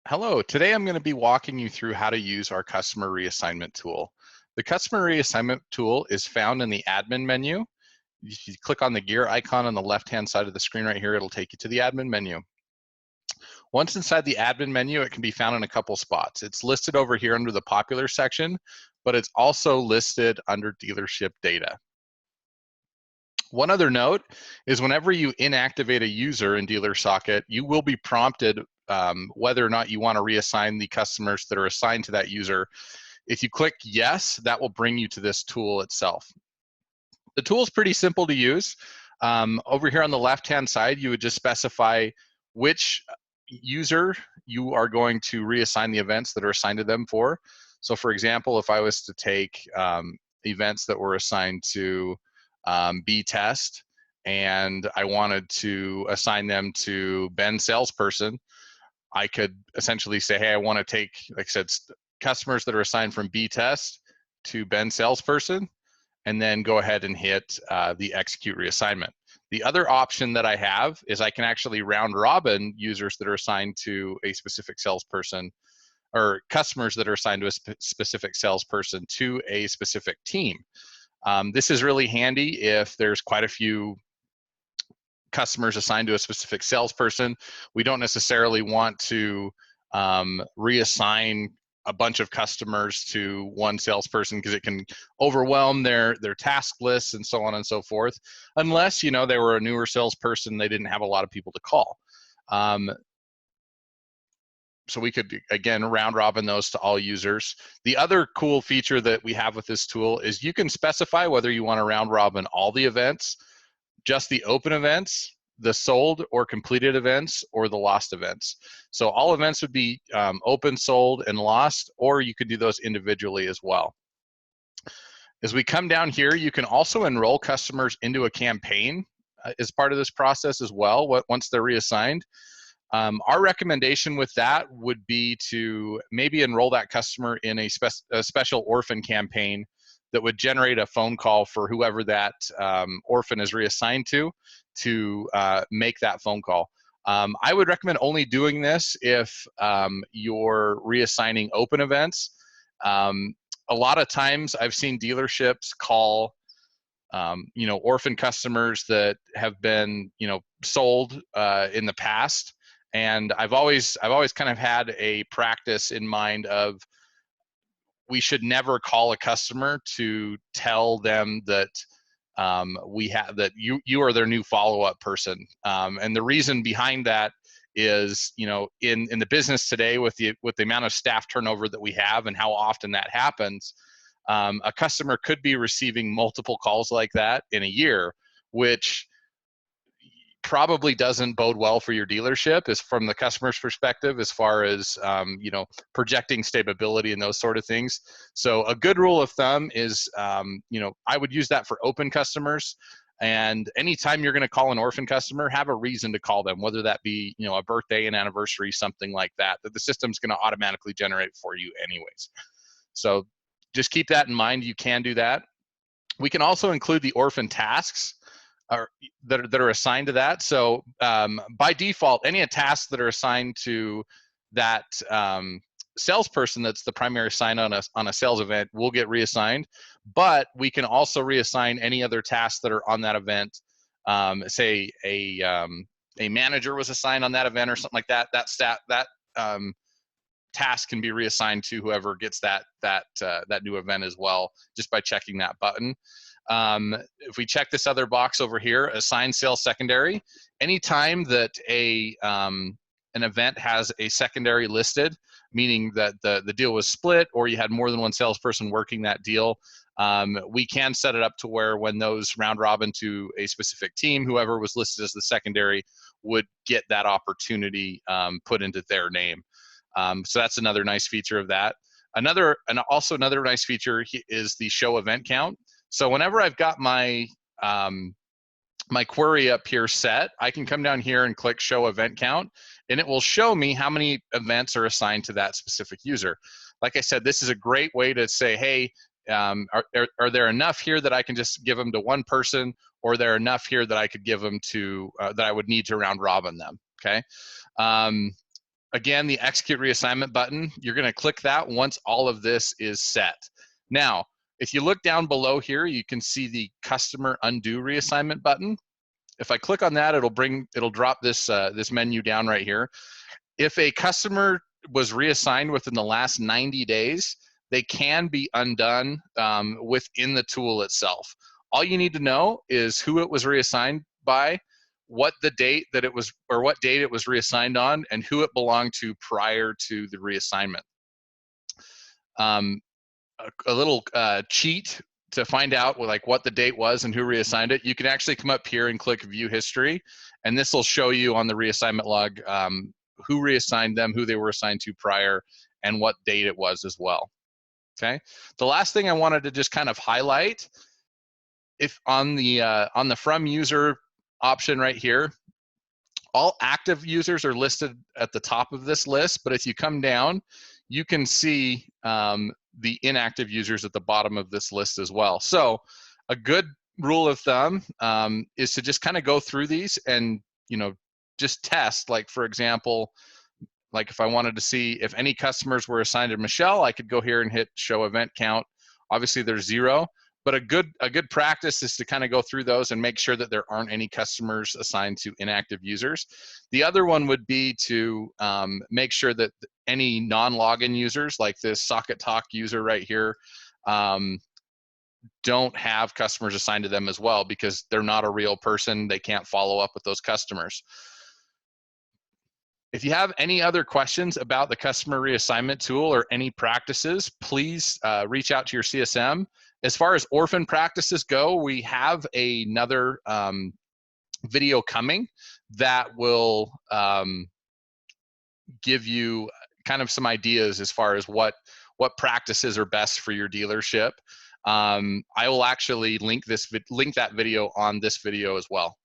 Hello, today I'm going to be walking you through how to use our customer reassignment tool. The customer reassignment tool is found in the admin menu. If you click on the gear icon on the left-hand side of the screen right here, it'll take you to the admin menu. Once inside the admin menu, it can be found in a couple spots. It's listed over here under the popular section, but it's also listed under dealership data. One other note is whenever you inactivate a user in DealerSocket, you will be prompted whether or not you want to reassign the customers that are assigned to that user. If you click yes, that will bring you to this tool itself. The tool is pretty simple to use. Over here on the left-hand side, you would just specify which user you are going to reassign the events that are assigned to them for. So for example, if I was to take events that were assigned to B test, and I wanted to assign them to Ben salesperson, I could essentially say, hey, I want to take, like I said, customers that are assigned from B test to Ben salesperson, and then go ahead and hit the execute reassignment. The other option that I have is I can actually round robin users that are assigned to a specific salesperson, or customers that are assigned to a specific salesperson to a specific team. This is really handy if there's quite a few customers assigned to a specific salesperson. We don't necessarily want to reassign a bunch of customers to one salesperson because it can overwhelm their task lists and so on and so forth, unless they were a newer salesperson, they didn't have a lot of people to call. So we could, again, round robin those to all users. The other cool feature that we have with this tool is you can specify whether you want to round robin all the events, just the open events, the sold or completed events, or the lost events. So all events would be open, sold, and lost, or you could do those individually as well. As we come down here, you can also enroll customers into a campaign as part of this process as well, once they're reassigned. Our recommendation with that would be to maybe enroll that customer in a special orphan campaign that would generate a phone call for whoever that orphan is reassigned to make that phone call. I would recommend only doing this if you're reassigning open events. A lot of times I've seen dealerships call orphan customers that have been sold in the past. And I've always kind of had a practice in mind of we should never call a customer to tell them that you are their new follow-up person. And the reason behind that is, in the business today, with the amount of staff turnover that we have and how often that happens, a customer could be receiving multiple calls like that in a year, which probably doesn't bode well for your dealership, is from the customer's perspective, as far as projecting stability and those sort of things. So a good rule of thumb is I would use that for open customers. And anytime you're going to call an orphan customer, have a reason to call them, whether that be a birthday, an anniversary, something like that the system's going to automatically generate for you anyways. So just keep that in mind. You can do that. We can also include the orphan tasks that are assigned to that. So by default, any tasks that are assigned to that salesperson that's the primary sign on a sales event will get reassigned. But we can also reassign any other tasks that are on that event. Say a manager was assigned on that event or something like that. That task can be reassigned to whoever gets that new event as well, just by checking that button. If we check this other box over here, assign sales secondary, anytime that an event has a secondary listed, meaning that the deal was split or you had more than one salesperson working that deal, we can set it up to where when those round robin to a specific team, whoever was listed as the secondary would get that opportunity put into their name. So that's another nice feature of that. Also another nice feature is the show event count. So whenever I've got my my query up here set, I can come down here and click show event count, and it will show me how many events are assigned to that specific user. Like I said, this is a great way to say, hey, are there enough here that I can just give them to one person, or are there enough here that I could give them to that I would need to round robin them? Okay. again, the execute reassignment button, you're going to click that once all of this is set. Now, if you look down below here, you can see the customer undo reassignment button. If I click on that, it'll drop this this menu down right here. If a customer was reassigned within the last 90 days, they can be undone within the tool itself. All you need to know is who it was reassigned by, what the date that it was, or what date it was reassigned on, and who it belonged to prior to the reassignment. A little cheat to find out what the date was and who reassigned it. You can actually come up here and click View History, and this will show you on the reassignment log who reassigned them, who they were assigned to prior, and what date it was as well. Okay. The last thing I wanted to just kind of highlight, if on the From User option right here, all active users are listed at the top of this list, but if you come down, you can see the inactive users at the bottom of this list as well. So a good rule of thumb is to just kind of go through these and, just test. Like, for example, like if I wanted to see if any customers were assigned to Michelle, I could go here and hit show event count. Obviously there's 0, but a good practice is to kind of go through those and make sure that there aren't any customers assigned to inactive users. The other one would be to make sure that any non-login users, like this Socket Talk user right here, don't have customers assigned to them as well, because they're not a real person. They can't follow up with those customers. If you have any other questions about the customer reassignment tool or any practices, please reach out to your CSM. As far as orphan practices go, we have another video coming that will give you kind of some ideas as far as what practices are best for your dealership. I will actually link that video on this video as well.